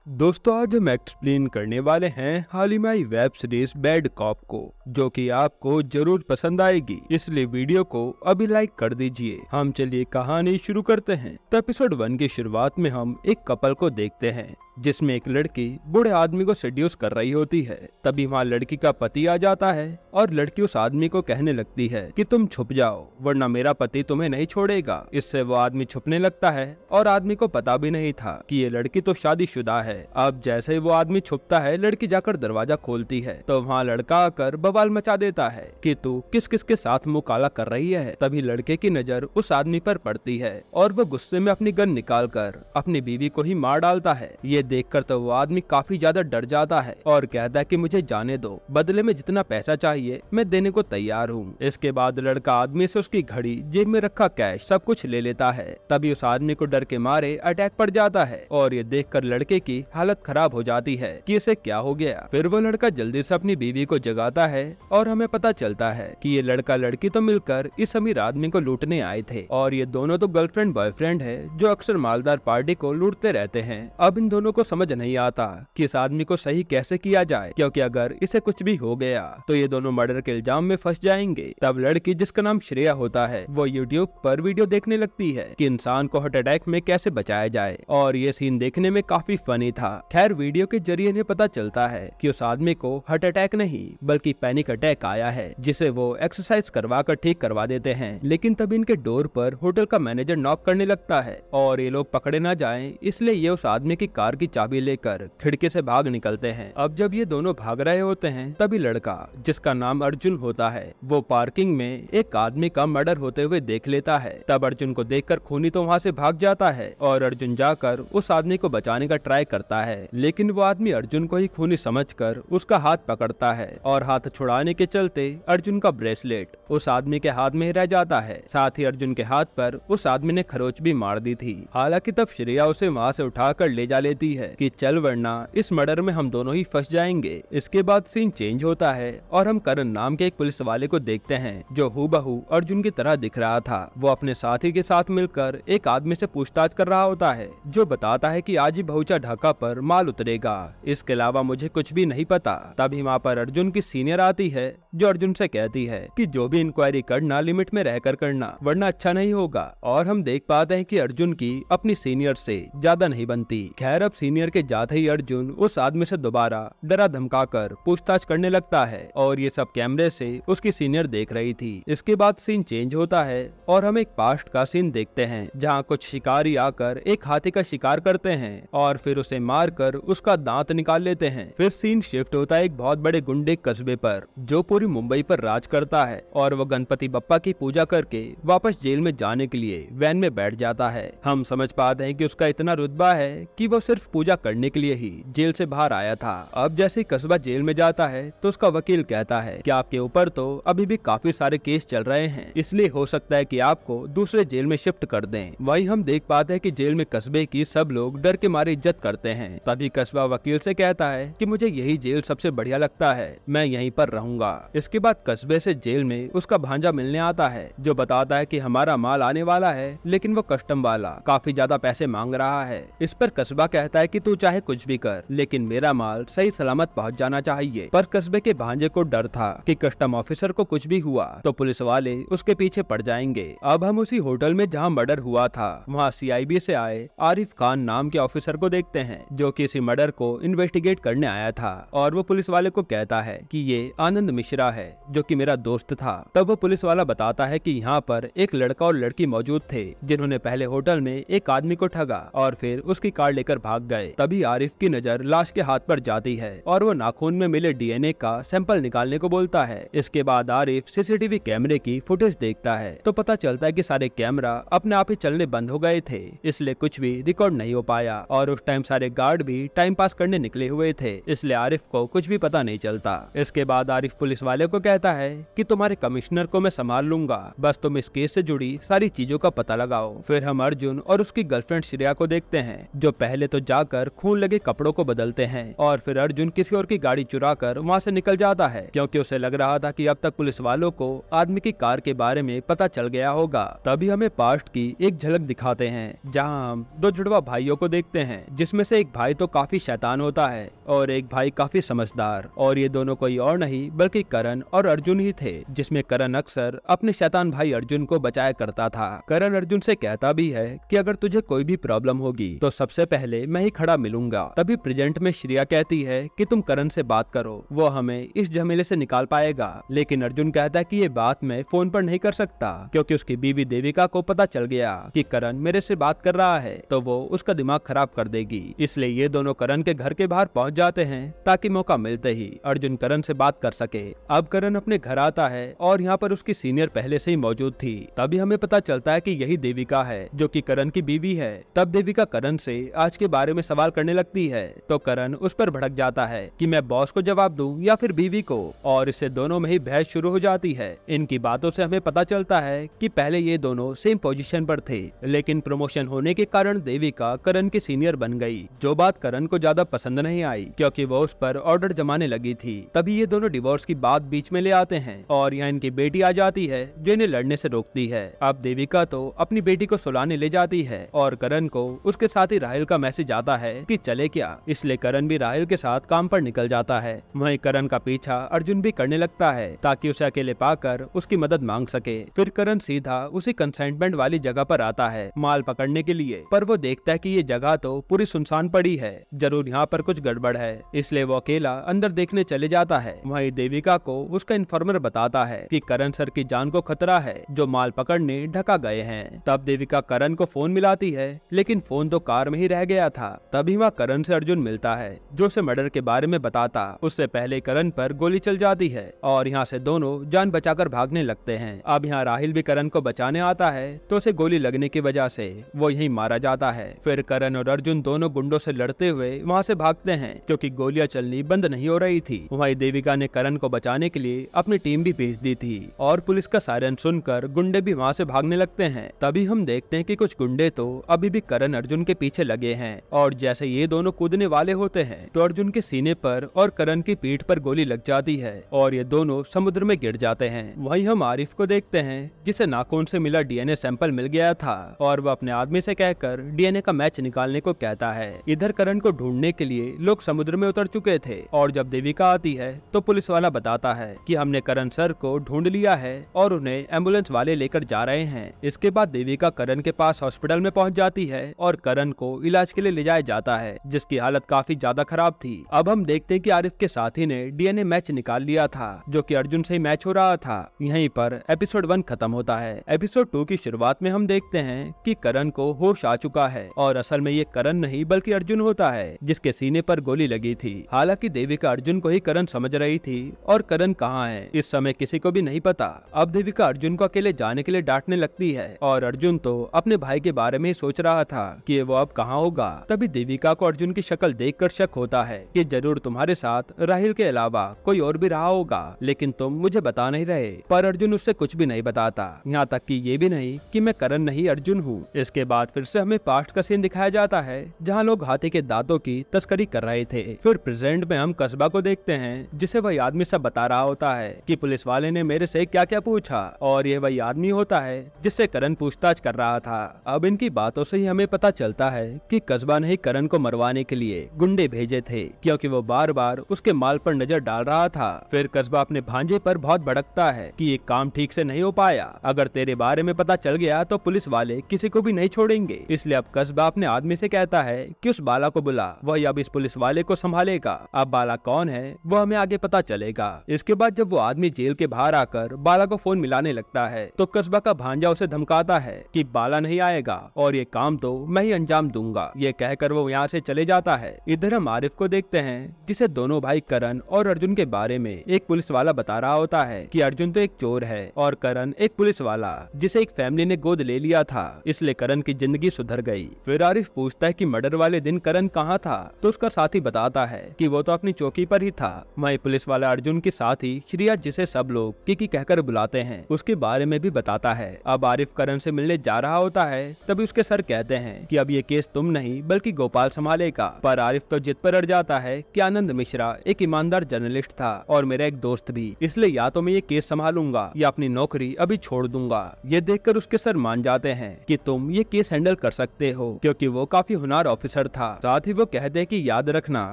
दोस्तों आज हम एक्सप्लेन करने वाले हैं हाल ही में आई वेब सीरीज बैड कॉप को, जो कि आपको जरूर पसंद आएगी, इसलिए वीडियो को अभी लाइक कर दीजिए। हम चलिए कहानी शुरू करते हैं। तो एपिसोड 1 की शुरुआत में हम एक कपल को देखते हैं जिसमें एक लड़की बूढ़े आदमी को सेड्यूस कर रही होती है। तभी वहाँ लड़की का पति आ जाता है और लड़की उस आदमी को कहने लगती है कि तुम छुप जाओ वरना मेरा पति तुम्हें नहीं छोड़ेगा। इससे वो आदमी छुपने लगता है और आदमी को पता भी नहीं था कि ये लड़की तो शादीशुदा है। अब जैसे ही वो आदमी छुपता है लड़की जाकर दरवाजा खोलती है तो वहाँ लड़का आकर बवाल मचा देता है कि तू किस किस के साथ मुँह काला कर रही है। तभी लड़के की नजर उस आदमी पर पड़ती है और वो गुस्से में अपनी गन निकाल कर अपनी बीवी को ही मार डालता है। ये देखकर तो वो आदमी काफी ज्यादा डर जाता है और कहता है कि मुझे जाने दो, बदले में जितना पैसा चाहिए मैं देने को तैयार हूँ। इसके बाद लड़का आदमी से उसकी घड़ी, जेब में रखा कैश सब कुछ ले लेता है। तभी उस आदमी को डर के मारे अटैक पड़ जाता है और ये देखकर लड़के की हालत खराब हो जाती है कि इसे क्या हो गया। फिर वो लड़का जल्दी से अपनी बीवी को जगाता है और हमें पता चलता है कि ये लड़का लड़की तो मिलकर इस अमीर आदमी को लूटने आए थे और ये दोनों तो गर्लफ्रेंड बॉयफ्रेंड है जो अक्सर मालदार पार्टी को लूटते रहते हैं। अब इन दोनों को समझ नहीं आता कि इस आदमी को सही कैसे किया जाए, क्योंकि अगर इसे कुछ भी हो गया तो ये दोनों मर्डर के इल्जाम में फंस जाएंगे। तब लड़की, जिसका नाम श्रेया होता है, वो यूट्यूब पर वीडियो देखने लगती है कि इंसान को हार्ट अटैक में कैसे बचाया जाए और ये सीन देखने में काफी फनी था। खैर वीडियो के जरिए इन्हें पता चलता है कि उस आदमी को हार्ट अटैक नहीं बल्कि पैनिक अटैक आया है, जिसे वो एक्सरसाइज करवा कर ठीक करवा देते हैं। लेकिन तब इनके डोर पर होटल का मैनेजर नॉक करने लगता है और ये लोग पकड़े ना जाएं, इसलिए ये उस आदमी की कार की चाबी लेकर खिड़की से भाग निकलते हैं। अब जब ये दोनों भाग रहे होते हैं तभी लड़का, जिसका नाम अर्जुन होता है, वो पार्किंग में एक आदमी का मर्डर होते हुए देख लेता है। तब अर्जुन को देखकर खूनी तो वहाँ से भाग जाता है और अर्जुन जाकर उस आदमी को बचाने का ट्राई करता है, लेकिन वो आदमी अर्जुन को ही खूनी समझकर उसका हाथ पकड़ता है और हाथ छुड़ाने के चलते अर्जुन का ब्रेसलेट उस आदमी के हाथ में रह जाता है। साथ ही अर्जुन के हाथ पर उस आदमी ने खरोच भी मार दी थी। हालांकि तब श्रेया उसे वहाँ से उठाकर ले जा लेती है कि चल वरना इस मर्डर में हम दोनों ही फंस जाएंगे। इसके बाद सीन चेंज होता है और हम करण नाम के एक पुलिस वाले को देखते हैं जो हूबहू अर्जुन की तरह दिख रहा था। वो अपने साथी के साथ मिलकर एक आदमी से पूछताछ कर रहा होता है जो बताता है कि आज ही बहुचा ढाका पर माल उतरेगा, इसके अलावा मुझे कुछ भी नहीं पता। तभी वहाँ पर अर्जुन की सीनियर आती है जो अर्जुन से कहती है कि जो भी इंक्वायरी करना लिमिट में रहकर करना वरना अच्छा नहीं होगा। और हम देख पाते हैं कि अर्जुन की अपनी सीनियर से ज्यादा नहीं बनती। खैर अब सीनियर के जाते ही अर्जुन उस आदमी से दोबारा डरा धमका कर पूछताछ करने लगता है और ये सब कैमरे से उसकी सीनियर देख रही थी। इसके बाद सीन चेंज होता है और हम एक पास्ट का सीन देखते हैं जहाँ कुछ शिकारी आकर एक हाथी का शिकार करते हैं और फिर उसे मार कर उसका दांत निकाल लेते हैं। फिर सीन शिफ्ट होता है एक बहुत बड़े गुंडे कस्बे पर जो पूरी मुंबई पर राज करता है और वो गणपति बप्पा की पूजा करके वापस जेल में जाने के लिए वैन में बैठ जाता है। हम समझ पाते हैं कि उसका इतना रुतबा है कि वो सिर्फ पूजा करने के लिए ही जेल से बाहर आया था। अब जैसे ही कस्बा जेल में जाता है तो उसका वकील कहता है कि आपके ऊपर तो अभी भी काफी सारे केस चल रहे हैं, इसलिए हो सकता है कि आपको दूसरे जेल में शिफ्ट कर दें। वहीं हम देख पाते हैं कि जेल में कस्बे की सब लोग डर के मारे इज्जत करते हैं। तभी कस्बा वकील से कहता है कि मुझे यही जेल सबसे बढ़िया लगता है, मैं यहीं पर रहूंगा। इसके बाद कस्बे से जेल में उसका भांजा मिलने आता है जो बताता है कि हमारा माल आने वाला है, लेकिन वो कस्टम वाला काफी ज्यादा पैसे मांग रहा है। इस पर कस्बा कहता है कि तू चाहे कुछ भी कर, लेकिन मेरा माल सही सलामत पहुंच जाना चाहिए। पर कस्बे के भांजे को डर था कि कस्टम ऑफिसर को कुछ भी हुआ तो पुलिस वाले उसके पीछे पड़ जाएंगे। अब हम उसी होटल में जहाँ मर्डर हुआ था वहाँ CIB से आए आरिफ खान नाम के ऑफिसर को देखते हैं जो कि इसी मर्डर को इन्वेस्टिगेट करने आया था और वो पुलिस वाले को कहता है कि ये आनंद मिश्रा है जो कि मेरा दोस्त था। तब वो पुलिस वाला बताता है कि यहाँ पर एक लड़का और लड़की मौजूद थे जिन्होंने पहले होटल में एक आदमी को ठगा और फिर उसकी कार लेकर भाग गए। तभी आरिफ की नजर लाश के हाथ पर जाती है और वो नाखून में मिले DNA का सैंपल निकालने को बोलता है। इसके बाद आरिफ CCTV कैमरे की फुटेज देखता है तो पता चलता है कि सारे कैमरा अपने आप ही चलने बंद हो गए थे, इसलिए कुछ भी रिकॉर्ड नहीं हो पाया और उस टाइम सारे गार्ड भी टाइम पास करने निकले हुए थे, इसलिए आरिफ को कुछ भी पता नहीं चलता। इसके बाद आरिफ पुलिस वाले को कहता है कि तुम्हारे कमिश्नर को मैं संभाल लूंगा, बस तुम इस केस से जुड़ी सारी चीजों का पता लगाओ। फिर हम अर्जुन और उसकी गर्लफ्रेंड श्रेया को देखते हैं जो पहले तो जाकर खून लगे कपड़ों को बदलते हैं और फिर अर्जुन किसी और की गाड़ी चुरा कर वहाँ से निकल जाता है क्योंकि उसे लग रहा था कि अब तक पुलिस वालों को आदमी की कार के बारे में पता चल गया होगा। तभी हमें पास्ट की एक झलक दिखाते हैं जहाँ हम दो जुड़वा भाइयों को देखते हैं जिसमें से से एक भाई तो काफी शैतान होता है और एक भाई काफी समझदार, और ये दोनों कोई और नहीं बल्कि करण और अर्जुन ही थे, जिसमें करण अक्सर अपने शैतान भाई अर्जुन को बचाया करता था। करण अर्जुन से कहता भी है कि अगर तुझे कोई भी प्रॉब्लम होगी तो सबसे पहले मैं ही खड़ा मिलूंगा। तभी प्रेजेंट में श्रेया कहती है कि तुम करण से बात करो, वो हमें इस झमेले से निकाल पाएगा। लेकिन अर्जुन कहता है कि ये बात मैं फोन पर नहीं कर सकता, क्योंकि उसकी बीवी देविका को पता चल गया कि करण मेरे से बात कर रहा है तो वो उसका दिमाग खराब कर देगी। इसलिए ये दोनों करण के घर के बाहर पहुंच जाते हैं ताकि मौका मिलते ही अर्जुन करण से बात कर सके। अब करण अपने घर आता है और यहाँ पर उसकी सीनियर पहले से ही मौजूद थी। तभी हमें पता चलता है कि यही देविका है जो कि करण की बीवी है। तब देविका करण से आज के बारे में सवाल करने लगती है तो करण उस पर भड़क जाता है कि मैं बॉस को जवाब दूं या फिर बीवी को, और इससे दोनों में ही बहस शुरू हो जाती है। इनकी बातों से हमें पता चलता है कि पहले ये दोनों सेम पोजीशन पर थे, लेकिन प्रमोशन होने के कारण देविका करण की सीनियर बन गई, जो बात करण को ज्यादा पसंद नहीं आई क्योंकि वो उस पर ऑर्डर जमाने लगी थी। तभी ये दोनों डिवोर्स की बात बीच में ले आते हैं और यहाँ इनकी बेटी आ जाती है जो इन्हें लड़ने से रोकती है। अब देविका तो अपनी बेटी को सुलाने ले जाती है और करण को उसके साथ ही राहिल का मैसेज आता है कि चले क्या, इसलिए करण भी राहिल के साथ काम पर निकल जाता है। वहीं करण का पीछा अर्जुन भी करने लगता है ताकि उसे अकेले पाकर उसकी मदद मांग सके। फिर करण सीधा उसी कंसाइनमेंट वाली जगह पर आता है माल पकड़ने के लिए, पर वो देखता है कि ये जगह तो पूरी सुनसान पड़ी है, जरूर यहाँ पर कुछ गड़बड़ है, इसलिए वो अकेला अंदर देखने चले जाता है। वहीं देविका को उसका इन्फॉर्मर बताता है कि करण सर की जान को खतरा है जो माल पकड़ने ढका गए हैं। तब देविका करण को फोन मिलाती है, लेकिन फोन तो कार में ही रह गया था। तभी वहाँ करण से अर्जुन मिलता है जो उसे मर्डर के बारे में बताता। उससे पहले करण पर गोली चल जाती है और यहाँ से दोनों जान बचाकर भागने लगते हैं। अब यहाँ राहिल भी करण को बचाने आता है तो उसे गोली लगने की वजह से वो यहीं मारा जाता है। फिर करण और अर्जुन दोनों गुंडों से लड़ते हुए वहाँ से भागते हैं क्योंकि गोलियां चलनी बंद नहीं हो रही थी। वहीं देविका ने करण को बचाने के लिए अपनी टीम भी भेज दी थी और पुलिस का सायरन सुनकर गुंडे भी वहाँ से भागने लगते हैं। तभी हम देखते हैं कि कुछ गुंडे तो अभी भी करण अर्जुन के पीछे लगे हैं और जैसे ये दोनों कूदने वाले होते हैं तो अर्जुन के सीने पर और करण की पीठ पर गोली लग जाती है और ये दोनों समुद्र में गिर जाते हैं। वहीं हम आरिफ को देखते हैं जिसे नाखून से मिला डीएनए सैंपल मिल गया था और वह अपने आदमी से कहकर डीएनए का मैच निकालने को कहता है। इधर करण को ढूंढने के लिए लोग समुद्र में उतर चुके थे और जब देविका आती है तो पुलिस वाला बताता है कि हमने करण सर को ढूंढ लिया है और उन्हें एम्बुलेंस वाले लेकर जा रहे हैं। इसके बाद देविका करण के पास हॉस्पिटल में पहुंच जाती है और करण को इलाज के लिए ले जाया जाता है जिसकी हालत काफी ज्यादा खराब थी। अब हम देखते हैं कि आरिफ के साथी ने डीएनए मैच निकाल लिया था जो कि अर्जुन से ही मैच हो रहा था। यहीं पर एपिसोड 1 खत्म होता है। एपिसोड 2 की शुरुआत में हम देखते हैं कि करण को होश आ चुका है और असल में ये करण नहीं बल्कि अर्जुन होता है जिसके सीने पर गोली लगी थी। हालांकि देविका अर्जुन को ही करण समझ रही थी और करण कहाँ है इस समय किसी को भी नहीं पता। अब देविका अर्जुन को अकेले जाने के लिए डांटने लगती है और अर्जुन तो अपने भाई के बारे में ही सोच रहा था कि वो अब कहाँ होगा। तभी देविका को अर्जुन की शक्ल देखकर शक होता है कि जरूर तुम्हारे साथ राहिल के अलावा कोई और भी रहा होगा, लेकिन तुम मुझे बता नहीं रहे। पर अर्जुन उससे कुछ भी नहीं बताता, यहाँ तक कि ये भी नहीं कि मैं करण नहीं अर्जुन हूँ। इसके बाद फिर से हमें पास्ट का सीन दिखाया जाता है जहाँ लोग हाथी के दांतों की तस्करी कर रहे थे। फिर प्रेजेंट में हम कस्बा को देखते हैं जिसे वही आदमी सब बता रहा होता है कि पुलिस वाले ने मेरे से क्या क्या पूछा और ये वही आदमी होता है जिससे करण पूछताछ कर रहा था। अब इनकी बातों से ही हमें पता चलता है कि कस्बा ने ही करण को मरवाने के लिए गुंडे भेजे थे क्योंकि वो बार बार उसके माल पर नजर डाल रहा था। फिर कस्बा अपने भांजे पर बहुत भड़कता है कि ये काम ठीक से नहीं हो पाया, अगर तेरे बारे में पता चल गया तो पुलिस वाले किसी को भी नहीं छोड़ेंगे। इसलिए अब कस्बा अपने आदमी से कहता है कि उस बाला को बुला, वही अब इस पुलिस वाले को संभालेगा। अब बाला कौन है वो हमें आगे पता चलेगा। इसके बाद जब वो आदमी जेल के बाहर आकर बाला को फोन मिलाने लगता है तो कस्बा का भांजा उसे धमकाता है कि बाला नहीं आएगा और ये काम तो मैं ही अंजाम दूंगा। ये कहकर वो यहाँ से चले जाता है। इधर हम आरिफ को देखते हैं जिसे दोनों भाई करण और अर्जुन के बारे में एक पुलिस वाला बता रहा होता है कि अर्जुन तो एक चोर है और करण एक पुलिस वाला जिसे एक फैमिली ने गोद ले लिया था, इसलिए करण की जिंदगी सुधर गई। फिर आरिफ पूछता है कि मर्डर वाले दिन करण कहाँ था तो उसका साथी बताता है कि वो तो अपनी चौकी पर ही था। वहीं पुलिस वाला अर्जुन की साथी श्रेया जिसे सब लोग किकी कहकर बुलाते हैं उसके बारे में भी बताता है। अब आरिफ करण से मिलने जा रहा होता है तभी उसके सर कहते हैं कि अब ये केस तुम नहीं बल्कि गोपाल संभालेगा। पर आरिफ तो जिद पर अड़ जाता है कि आनंद मिश्रा एक ईमानदार जर्नलिस्ट था और मेरा एक दोस्त भी, इसलिए या तो मैं ये केस संभालूंगा या अपनी नौकरी अभी छोड़ दूंगा। ये देखकर उसके सर मान जाते हैं कि तुम ये केस हैंडल कर सकते हो क्योंकि वो काफी होनहार ऑफिसर डर था। साथ ही वो कहते हैं कि याद रखना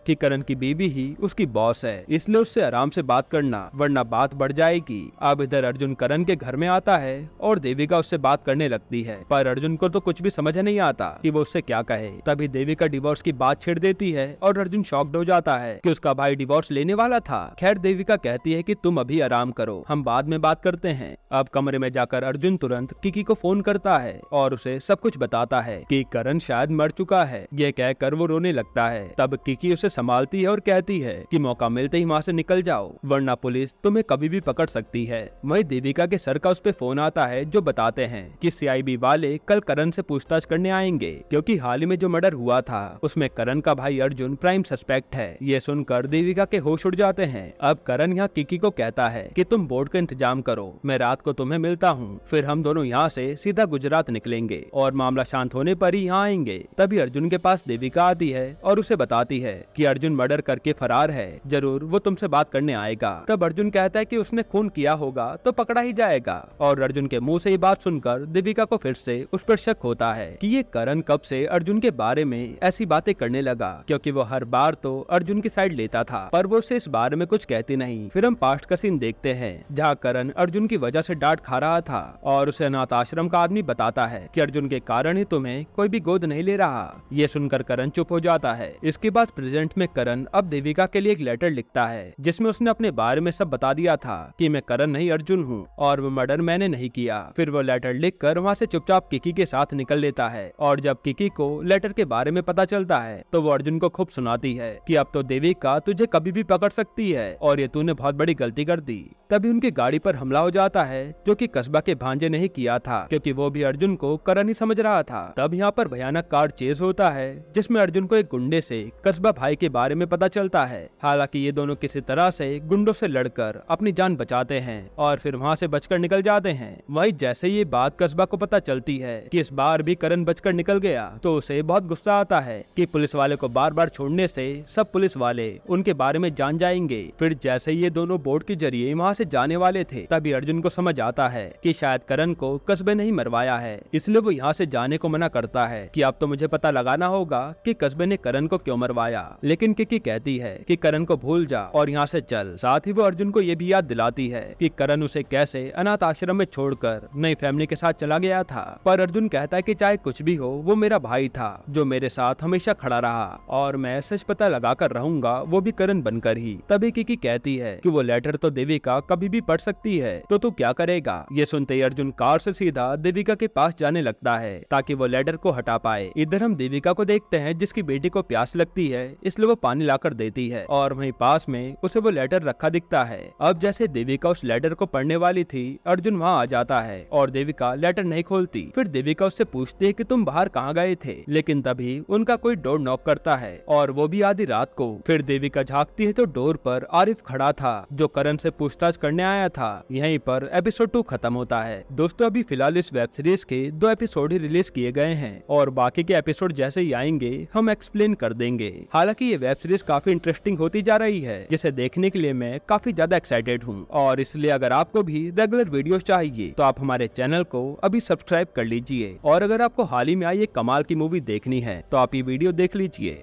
कि करण की बीवी ही उसकी बॉस है, इसलिए उससे आराम से बात करना वरना बात बढ़ जाएगी। अब इधर अर्जुन करण के घर में आता है और देविका उससे बात करने लगती है, पर अर्जुन को तो कुछ भी समझ नहीं आता कि वो उससे क्या कहे। तभी देविका डिवोर्स की बात छेड़ देती है और अर्जुन शॉक्ड हो जाता है कि उसका भाई डिवोर्स लेने वाला था। खैर देविका कहती है कि तुम अभी आराम करो, हम बाद में बात करते हैं। अब कमरे में जाकर अर्जुन तुरंत किकी को फोन करता है और उसे सब कुछ बताता है कि करण शायद मर चुका है। ये कहकर वो रोने लगता है। तब किकी उसे संभालती है और कहती है कि मौका मिलते ही वहाँ से निकल जाओ वरना पुलिस तुम्हें कभी भी पकड़ सकती है। वहीं देविका के सर का उस पे फोन आता है जो बताते हैं कि सीआईबी वाले कल करण से पूछताछ करने आएंगे, क्योंकि हाल ही में जो मर्डर हुआ था उसमें करण का भाई अर्जुन प्राइम सस्पेक्ट है। ये सुनकर देविका के होश उड़ जाते हैं। अब करण यहाँ किकी को कहता है कि तुम बोर्ड का इंतजाम करो, मैं रात को तुम्हें मिलता हूँ, फिर हम दोनों यहाँ से सीधा गुजरात निकलेंगे और मामला शांत होने पर ही यहाँ आएंगे। तभी अर्जुन के पास देविका आती है और उसे बताती है कि अर्जुन मर्डर करके फरार है, जरूर वो तुमसे बात करने आएगा। तब अर्जुन कहता है कि उसने खून किया होगा तो पकड़ा ही जाएगा। और अर्जुन के मुंह से ये बात सुनकर देविका को फिर से उस पर शक होता है कि ये करण कब से अर्जुन के बारे में ऐसी बातें करने लगा, क्योंकि वो हर बार तो अर्जुन की साइड लेता था पर वो उसे इस बारे में कुछ कहती नहीं। फिर हम पास्ट का सीन देखते हैं जहाँ करण अर्जुन की वजह से डांट खा रहा था और उसे अनाथ आश्रम का आदमी बताता है कि अर्जुन के कारण ही तुम्हें कोई भी गोद नहीं ले रहा। ये सुनकर करण चुप हो जाता है। इसके बाद प्रेजेंट में करण अब देविका के लिए एक लेटर लिखता है जिसमें उसने अपने बारे में सब बता दिया था कि मैं करण नहीं अर्जुन हूँ और वो मर्डर मैंने नहीं किया। फिर वो लेटर लिखकर वहाँ से चुपचाप किकी के साथ निकल लेता है और जब किकी को लेटर के बारे में पता चलता है तो वो अर्जुन को खूब सुनाती है कि अब तो देविका तुझे कभी भी पकड़ सकती है और ये तूने बहुत बड़ी गलती कर दी। तभी उनकी गाड़ी पर हमला हो जाता है जो कि कस्बा के भांजे ने ही किया था, क्योंकि वो भी अर्जुन को करण ही समझ रहा था। तब यहाँ पर भयानक कार चेज होता है जिसमें अर्जुन को एक गुंडे से कस्बा भाई के बारे में पता चलता है। हालांकि ये दोनों किसी तरह से गुंडों से लड़कर अपनी जान बचाते हैं और फिर वहाँ से बचकर निकल जाते हैं। वहीं जैसे ये बात कस्बा को पता चलती है कि इस बार भी करण बचकर निकल गया तो उसे बहुत गुस्सा आता है कि पुलिस वाले को बार बार छोड़ने से सब पुलिस वाले उनके बारे में जान जाएंगे। फिर जैसे ये दोनों बोट के जरिए वहाँ से जाने वाले थे तभी अर्जुन को समझ आता है कि शायद करण को कस्बे ने ही मरवाया है, इसलिए वो यहाँ से जाने को मना करता है कि अब तो मुझे पता लगाना होगा कि कस्बे ने करण को क्यों मरवाया। लेकिन किकी कहती है कि करण को भूल जा और यहाँ से चल। साथ ही वो अर्जुन को ये भी याद दिलाती है कि करण उसे कैसे अनाथ आश्रम में छोड़कर नई फैमिली के साथ चला गया था। पर अर्जुन कहता है कि चाहे कुछ भी हो वो मेरा भाई था जो मेरे साथ हमेशा खड़ा रहा और मैं सच पता लगा कर रहूंगा, वो भी करण बनकर ही। तभी किकी कहती है कि वो लेटर तो देविका कभी भी पढ़ सकती है तो तू क्या करेगा। ये सुनते ही अर्जुन कार से सीधा देविका के पास जाने लगता है ताकि वो लेटर को हटा पाए। इधर हम देविका को देखते हैं जिसकी बेटी को प्यास लगती है इसलिए वो पानी लाकर देती है और वहीं पास में उसे वो लेटर रखा दिखता है। अब जैसे देविका उस लेटर को पढ़ने वाली थी अर्जुन वहाँ आ जाता है और देविका लेटर नहीं खोलती। फिर देविका उससे पूछती है कि तुम बाहर कहाँ गए थे, लेकिन तभी उनका कोई डोर नॉक करता है और वो भी आधी रात को। फिर देविका झांकती है तो डोर पर आरिफ खड़ा था जो करण से पूछताछ करने आया था। यहीं पर एपिसोड 2 खत्म होता है। दोस्तों अभी फिलहाल इस वेब सीरीज के 2 एपिसोड ही रिलीज किए गए हैं और बाकी के एपिसोड जैसे ही आएंगे हम एक्सप्लेन कर देंगे। हालांकि ये वेब सीरीज काफी इंटरेस्टिंग होती जा रही है जिसे देखने के लिए मैं काफी ज्यादा एक्साइटेड हूँ और इसलिए अगर आपको भी रेगुलर वीडियोस चाहिए तो आप हमारे चैनल को अभी सब्सक्राइब कर लीजिए और अगर आपको हाल ही में आई एक कमाल की मूवी देखनी है तो आप ये वीडियो देख लीजिए।